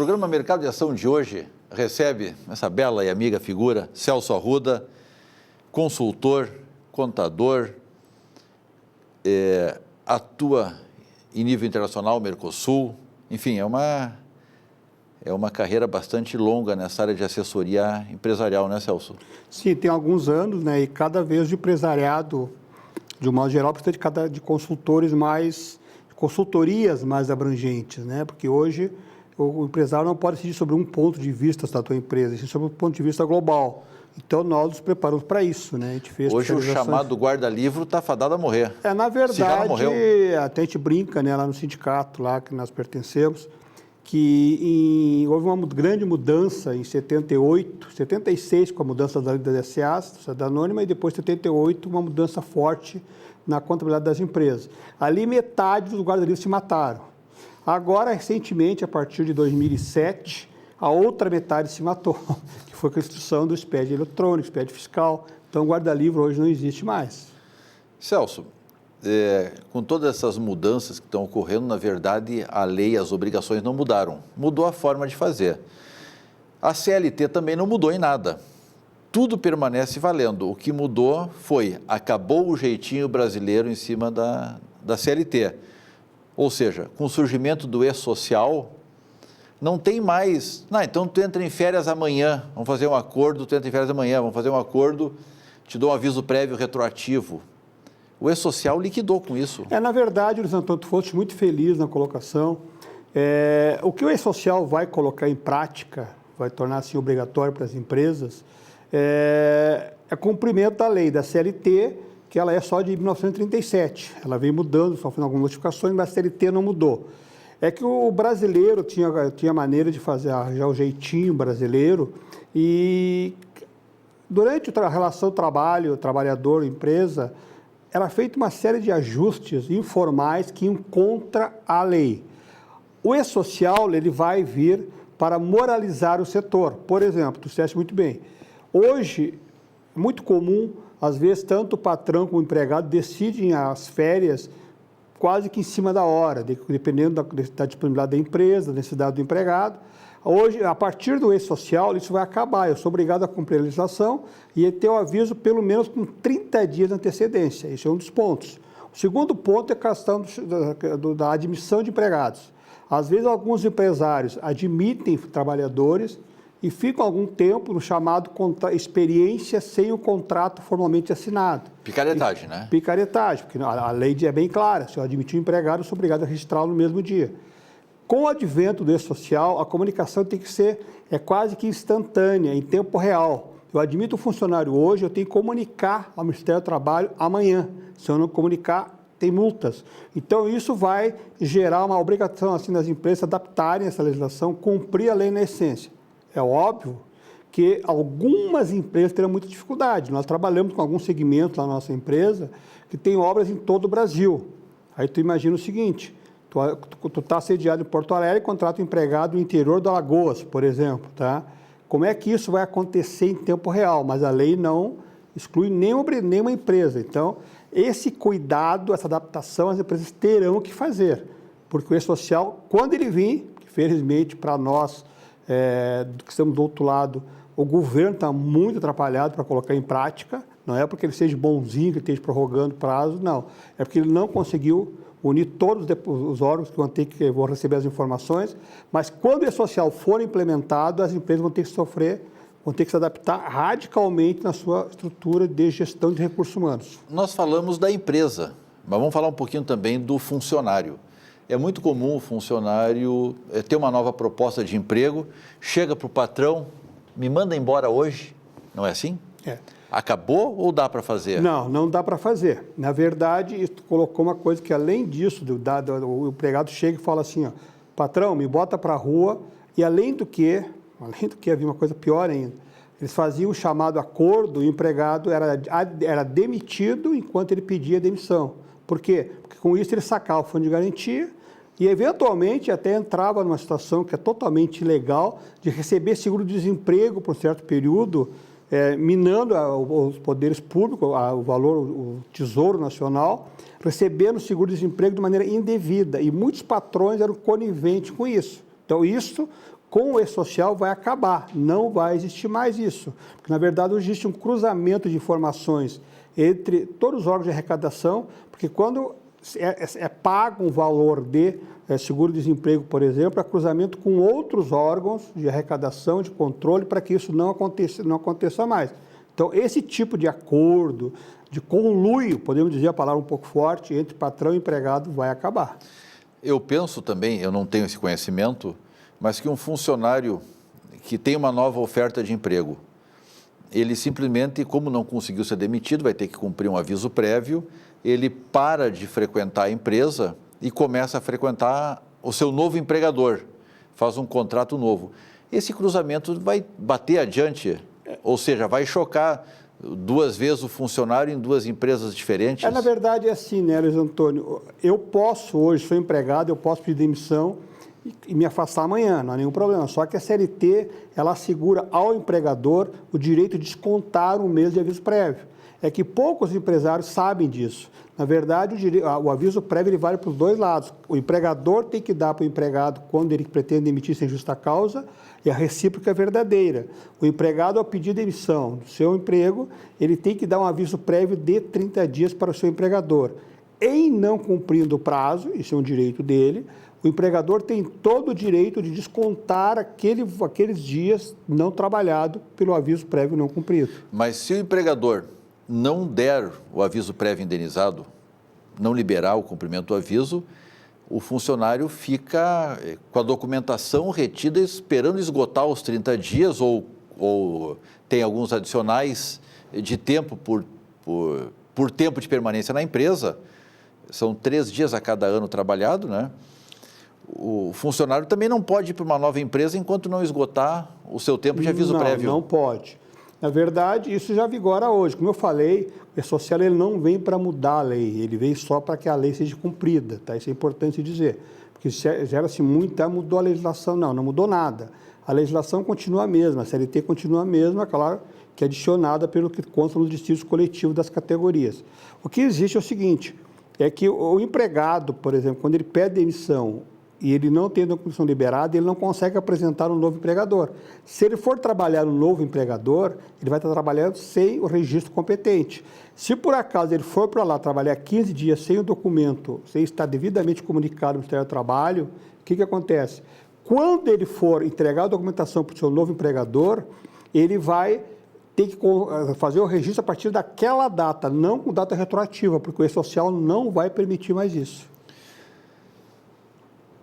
programa Mercado de Ação de hoje recebe essa bela e amiga figura, Celso Arruda, consultor, contador, atua em nível internacional, Mercosul, enfim, é uma carreira bastante longa nessa área de assessoria empresarial, né, Celso? Sim, tem alguns anos, né, e cada vez o empresariado, de um modo geral, precisa de consultorias mais abrangentes, né, porque hoje o empresário não pode decidir sobre um ponto de vista da tua empresa, sim sobre um ponto de vista global. Então, nós nos preparamos para isso, né? A gente fez hoje o chamado guarda-livro está fadado a morrer. Na verdade, se já não morreu. até a gente brinca, né, lá no sindicato lá que nós pertencemos, que houve uma grande mudança em 78, 76 com a mudança da lei das SAs, Sociedade Anônima, e depois 78 uma mudança forte na contabilidade das empresas. Ali metade dos guarda-livros se mataram. Agora, recentemente, a partir de 2007, a outra metade se matou, que foi com a instituição do SPED eletrônico, SPED fiscal. Então, o guarda-livro hoje não existe mais. Celso, com todas essas mudanças que estão ocorrendo, na verdade, a lei, as obrigações não mudaram. Mudou a forma de fazer. A CLT também não mudou em nada. Tudo permanece valendo. O que mudou acabou o jeitinho brasileiro em cima da CLT. Ou seja, com o surgimento do e-social, não tem mais, então tu entra em férias amanhã, vamos fazer um acordo, tu entra em férias amanhã, vamos fazer um acordo, te dou um aviso prévio retroativo. O e-social liquidou com isso. Na verdade, Luiz Antônio, tu foste muito feliz na colocação. O que o e-social vai colocar em prática, vai tornar assim obrigatório para as empresas, é cumprimento da lei da CLT, que ela é só de 1937. Ela vem mudando, só fazendo algumas modificações, mas a CLT não mudou. É que o brasileiro tinha maneira de fazer já o jeitinho brasileiro e durante a relação trabalhador-empresa, era feita uma série de ajustes informais que iam contra a lei. O e-social, ele vai vir para moralizar o setor. Por exemplo, tu disseste muito bem, hoje é muito comum, às vezes, tanto o patrão como o empregado decidem as férias quase que em cima da hora, dependendo da disponibilidade da empresa, da necessidade do empregado. Hoje, a partir do e-social, isso vai acabar. Eu sou obrigado a cumprir a legislação e ter o aviso pelo menos com 30 dias de antecedência. Esse é um dos pontos. O segundo ponto é a questão da admissão de empregados. Às vezes, alguns empresários admitem trabalhadores e ficam algum tempo no chamado experiência sem o contrato formalmente assinado. Picaretagem, né? Picaretagem, porque a lei é bem clara. Se eu admitir um empregado, eu sou obrigado a registrá-lo no mesmo dia. Com o advento do e-social, a comunicação tem que ser quase que instantânea, em tempo real. Eu admito um funcionário hoje, eu tenho que comunicar ao Ministério do Trabalho amanhã. Se eu não comunicar, tem multas. Então, isso vai gerar uma obrigação assim, das empresas adaptarem essa legislação, cumprir a lei na essência. É óbvio que algumas empresas terão muita dificuldade. Nós trabalhamos com alguns segmentos na nossa empresa que tem obras em todo o Brasil. Aí tu imagina o seguinte, tu está sediado em Porto Alegre e contrata um empregado no interior do Alagoas, por exemplo. Tá? Como é que isso vai acontecer em tempo real? Mas a lei não exclui nenhuma empresa. Então, esse cuidado, essa adaptação, as empresas terão que fazer. Porque o e-social, quando ele vir, felizmente para nós, que estamos do outro lado, o governo está muito atrapalhado para colocar em prática, não é porque ele seja bonzinho, que esteja prorrogando prazo, não. É porque ele não conseguiu unir todos os órgãos que vão receber as informações, mas quando o e-social for implementado, as empresas vão ter que se adaptar radicalmente na sua estrutura de gestão de recursos humanos. Nós falamos da empresa, mas vamos falar um pouquinho também do funcionário. É muito comum o funcionário ter uma nova proposta de emprego, chega para o patrão, me manda embora hoje, não é assim? Acabou ou dá para fazer? Não dá para fazer. Na verdade, isso colocou uma coisa que, além disso, o empregado chega e fala assim, ó, patrão, me bota para a rua, e além do que havia uma coisa pior ainda, eles faziam o chamado acordo, o empregado era demitido enquanto ele pedia demissão. Por quê? Porque com isso ele sacava o fundo de garantia e, eventualmente, até entrava numa situação que é totalmente ilegal de receber seguro-desemprego por um certo período, minando os poderes públicos, o Tesouro Nacional, recebendo seguro-desemprego de maneira indevida. E muitos patrões eram coniventes com isso. Então, isso Com o E-Social vai acabar, não vai existir mais isso. Porque, na verdade, existe um cruzamento de informações entre todos os órgãos de arrecadação, porque quando é pago um valor de seguro-desemprego, por exemplo, para cruzamento com outros órgãos de arrecadação, de controle, para que isso não aconteça mais. Então, esse tipo de acordo, de conluio, podemos dizer a palavra um pouco forte, entre patrão e empregado, vai acabar. Eu penso também, eu não tenho esse conhecimento, mas que um funcionário que tem uma nova oferta de emprego, ele simplesmente, como não conseguiu ser demitido, vai ter que cumprir um aviso prévio, ele para de frequentar a empresa e começa a frequentar o seu novo empregador, faz um contrato novo. Esse cruzamento vai bater adiante, ou seja, vai chocar duas vezes o funcionário em duas empresas diferentes? Na verdade, é assim, né, Luiz Antônio? Eu posso hoje, sou empregado, eu posso pedir demissão e me afastar amanhã, não há nenhum problema. Só que a CLT, ela assegura ao empregador o direito de descontar um mês de aviso prévio. É que poucos empresários sabem disso. Na verdade, o aviso prévio ele vale para os dois lados. O empregador tem que dar para o empregado quando ele pretende demitir sem justa causa e a recíproca é verdadeira. O empregado, ao pedir demissão do seu emprego, ele tem que dar um aviso prévio de 30 dias para o seu empregador. Em não cumprindo o prazo, isso é um direito dele, o empregador tem todo o direito de descontar aqueles dias não trabalhados pelo aviso prévio não cumprido. Mas se o empregador não der o aviso prévio indenizado, não liberar o cumprimento do aviso, o funcionário fica com a documentação retida esperando esgotar os 30 dias ou tem alguns adicionais de tempo por tempo de permanência na empresa. São 3 dias a cada ano trabalhado, né? O funcionário também não pode ir para uma nova empresa enquanto não esgotar o seu tempo de aviso prévio. Não pode. Na verdade, isso já vigora hoje. Como eu falei, o E-Social ele não vem para mudar a lei, ele vem só para que a lei seja cumprida, tá? Isso é importante dizer. Porque gera-se muito, mudou a legislação. Não mudou nada. A legislação continua a mesma, a CLT continua a mesma, claro, que é adicionada pelo que consta nos distintos coletivos das categorias. O que existe é o seguinte, é que o empregado, por exemplo, quando ele pede demissão e ele não tem documentação liberada, ele não consegue apresentar um novo empregador. Se ele for trabalhar no novo empregador, ele vai estar trabalhando sem o registro competente. Se por acaso ele for para lá trabalhar 15 dias sem o documento, sem estar devidamente comunicado no Ministério do Trabalho, o que acontece? Quando ele for entregar a documentação para o seu novo empregador, ele vai ter que fazer o registro a partir daquela data, não com data retroativa, porque o E-Social não vai permitir mais isso.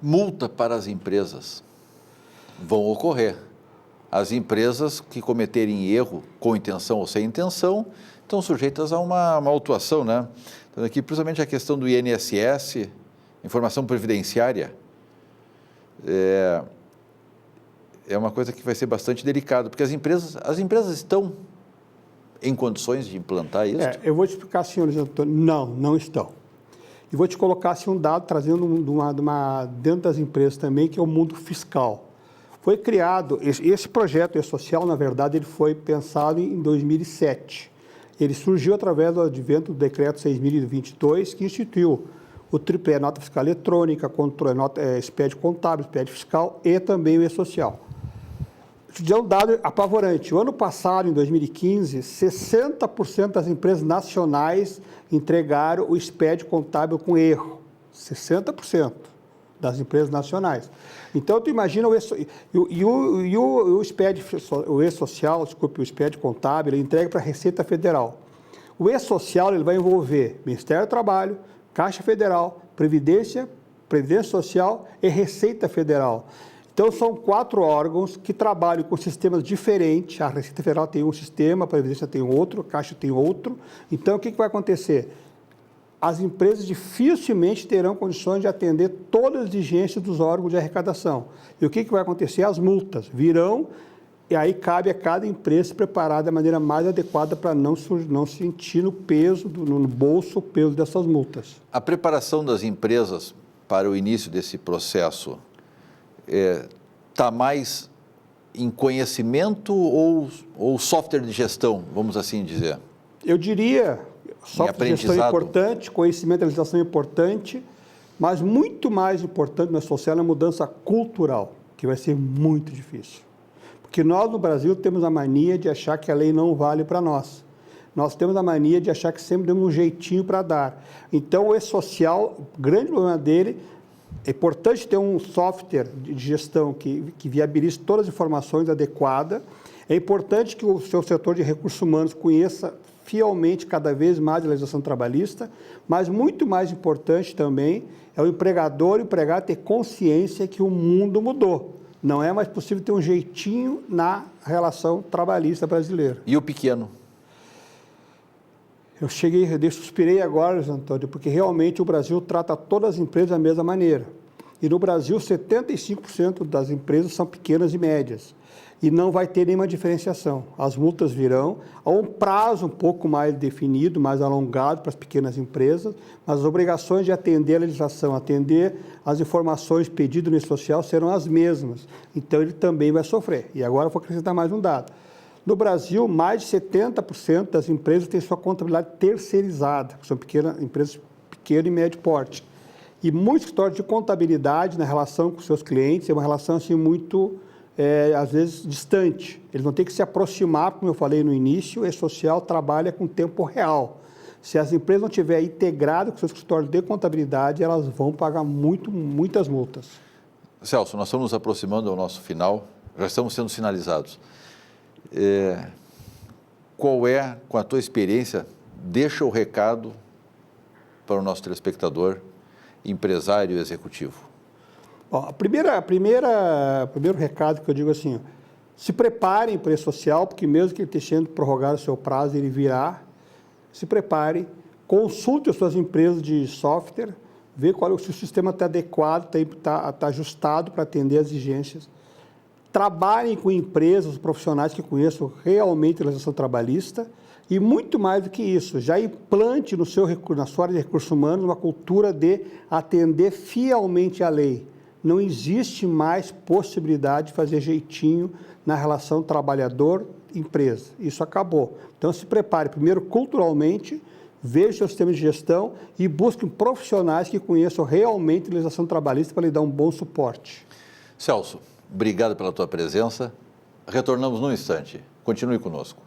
Multa para as empresas vão ocorrer. As empresas que cometerem erro com intenção ou sem intenção estão sujeitas a uma autuação, né? Então, aqui, principalmente a questão do INSS, informação previdenciária, é uma coisa que vai ser bastante delicada, porque as empresas estão em condições de implantar isso? Eu vou te explicar, senhor Luiz Antônio, não estão. E vou te colocar assim, um dado, trazendo dentro das empresas também, que é o mundo fiscal. Foi criado, esse projeto E-Social, na verdade, ele foi pensado em 2007. Ele surgiu através do advento do decreto 6.022, que instituiu o tripé nota fiscal eletrônica, SPED contábil, SPED fiscal e também o E-Social. Te deu um dado apavorante. O ano passado, em 2015, 60% das empresas nacionais entregaram o SPED contábil com erro. 60% das empresas nacionais. Então, tu imagina o SPED, o E-Social, desculpe, o SPED contábil, ele entrega para a Receita Federal. O E-Social ele vai envolver Ministério do Trabalho, Caixa Federal, Previdência Social e Receita Federal. Então, são 4 órgãos que trabalham com sistemas diferentes. A Receita Federal tem um sistema, a Previdência tem outro, a Caixa tem outro. Então, o que vai acontecer? As empresas dificilmente terão condições de atender todas as exigências dos órgãos de arrecadação. E o que vai acontecer? As multas virão, e aí cabe a cada empresa se preparar da maneira mais adequada para não sentir no peso, no bolso, o peso dessas multas. A preparação das empresas para o início desse processo está mais em conhecimento ou software de gestão, vamos assim dizer? Eu diria, software de gestão é importante, conhecimento da legislação é importante, mas muito mais importante na social é a mudança cultural. que vai ser muito difícil. Porque nós, no Brasil, temos a mania de achar que a lei não vale para nós. Nós temos a mania de achar que sempre demos um jeitinho para dar. Então, o E-Social, o grande problema dele, é importante ter um software de gestão que viabilize todas as informações adequadas. É importante que o seu setor de recursos humanos conheça fielmente cada vez mais a legislação trabalhista, mas muito mais importante também é o empregador e o empregado ter consciência que o mundo mudou. Não é mais possível ter um jeitinho na relação trabalhista brasileira. E o pequeno? Eu suspirei agora, José Antônio, porque realmente o Brasil trata todas as empresas da mesma maneira. E no Brasil, 75% das empresas são pequenas e médias. E não vai ter nenhuma diferenciação. As multas virão a um prazo um pouco mais definido, mais alongado para as pequenas empresas, mas as obrigações de atender a legislação, atender as informações pedidas no social serão as mesmas. Então, ele também vai sofrer. E agora eu vou acrescentar mais um dado. No Brasil, mais de 70% das empresas têm sua contabilidade terceirizada, que são empresas de pequeno e médio porte. E muitos escritórios de contabilidade na relação com seus clientes é uma relação assim muito, às vezes, distante. Eles vão ter que se aproximar, como eu falei no início, o E-Social trabalha com tempo real. Se as empresas não estiverem integradas com seus escritórios de contabilidade, elas vão pagar muitas multas. Celso, nós estamos nos aproximando ao nosso final, já estamos sendo sinalizados. Qual é, com a tua experiência, deixa o recado para o nosso telespectador, empresário e executivo? Bom, primeiro recado que eu digo assim, se preparem para o E-Social, porque mesmo que ele esteja sendo prorrogado o seu prazo, ele virá, se prepare, consulte as suas empresas de software, vê se o sistema está adequado, está ajustado para atender as exigências. Trabalhem com empresas, profissionais que conheçam realmente a legislação trabalhista e, muito mais do que isso, já implante na sua área de recursos humanos uma cultura de atender fielmente à lei. Não existe mais possibilidade de fazer jeitinho na relação trabalhador-empresa. Isso acabou. Então, se prepare, primeiro, culturalmente, veja o seu sistema de gestão e busque profissionais que conheçam realmente a legislação trabalhista para lhe dar um bom suporte. Celso, obrigado pela tua presença. Retornamos num instante. Continue conosco.